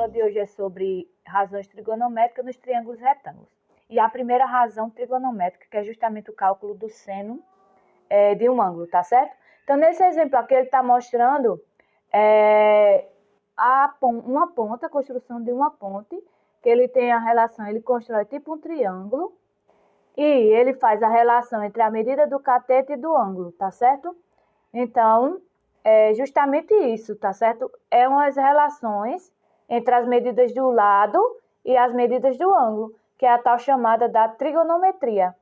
aula de hoje é sobre razões trigonométricas nos triângulos retângulos. E a primeira razão trigonométrica, que é justamente o cálculo do seno de um ângulo, tá certo? Então, nesse exemplo aqui, ele está mostrando uma ponte, a construção de uma ponte, que ele tem a relação, ele constrói tipo um triângulo, e ele faz a relação entre a medida do cateto e do ângulo, tá certo? Então, é justamente isso, tá certo? É umas relações entre as medidas do lado e as medidas do ângulo, que é a tal chamada da trigonometria.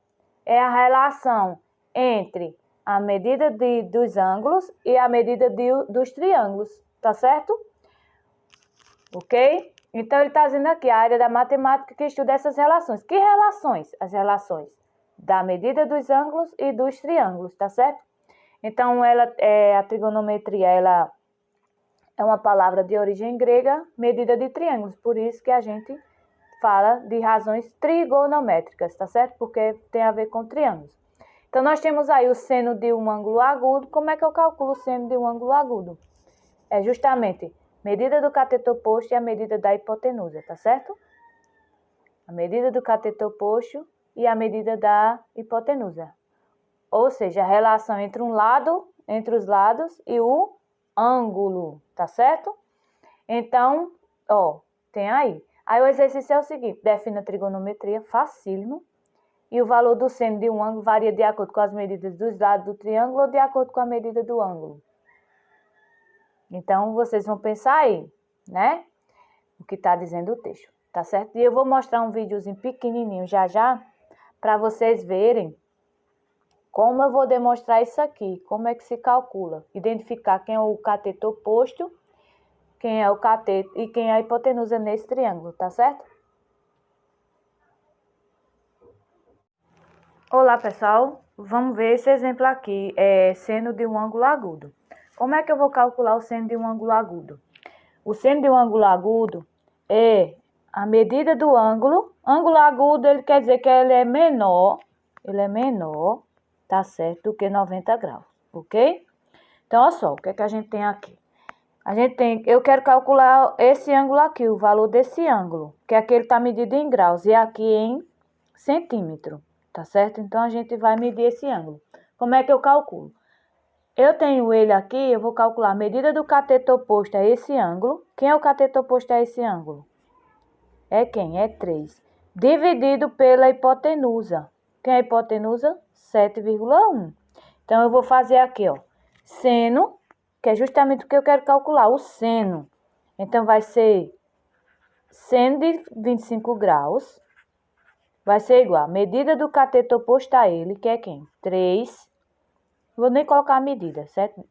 É a relação entre a medida dos ângulos e a medida dos triângulos, tá certo? Ok? Então, ele está dizendo aqui a área da matemática que estuda essas relações. Que relações? As relações da medida dos ângulos e dos triângulos, tá certo? Então, a trigonometria ela é uma palavra de origem grega, medida de triângulos. Por isso que a gente fala de razões trigonométricas, tá certo? Porque tem a ver com triângulos. Então, nós temos aí o seno de um ângulo agudo. Como é que eu calculo o seno de um ângulo agudo? É justamente medida do cateto oposto e a medida da hipotenusa, tá certo? A medida do cateto oposto e a medida da hipotenusa. Ou seja, a relação entre entre os lados e o ângulo, tá certo? Então, tem aí. Aí o exercício é o seguinte, defina a trigonometria, facílimo, e o valor do seno de um ângulo varia de acordo com as medidas dos lados do triângulo ou de acordo com a medida do ângulo. Então, vocês vão pensar aí, né? O que está dizendo o texto, tá certo? E eu vou mostrar um videozinho pequenininho já, para vocês verem como eu vou demonstrar isso aqui, como é que se calcula. Identificar quem é o cateto oposto, quem é o cateto e quem é a hipotenusa nesse triângulo, tá certo? Olá, pessoal. Vamos ver esse exemplo aqui, seno de um ângulo agudo. Como é que eu vou calcular o seno de um ângulo agudo? O seno de um ângulo agudo é a medida do ângulo. Ângulo agudo, ele quer dizer que ele é menor, tá certo, do que 90 graus, ok? Então, olha só, o que é que a gente tem aqui? Eu quero calcular esse ângulo aqui, o valor desse ângulo, que aqui ele está medido em graus e aqui em centímetro, tá certo? Então, a gente vai medir esse ângulo. Como é que eu calculo? Eu tenho ele aqui, eu vou calcular a medida do cateto oposto a esse ângulo. Quem é o cateto oposto a esse ângulo? É quem? É 3. Dividido pela hipotenusa. Quem é a hipotenusa? 7,1. Então, eu vou fazer aqui, seno, que é justamente o que eu quero calcular, o seno. Então, vai ser seno de 25 graus. Vai ser igual a medida do cateto oposto a ele, que é quem? 3. Vou nem colocar a medida, certo?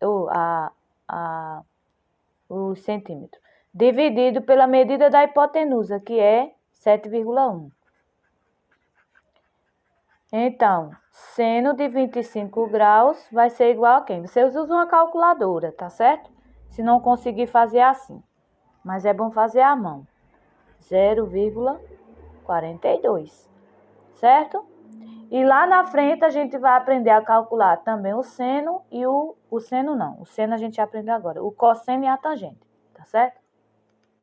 O centímetro. Dividido pela medida da hipotenusa, que é 7,1. Então, seno de 25 graus vai ser igual a quem? Você usa uma calculadora, tá certo? Se não conseguir fazer assim. Mas é bom fazer à mão. 0,42. Certo? E lá na frente a gente vai aprender a calcular também o seno e o seno não. O seno a gente aprende agora. O cosseno e a tangente, tá certo?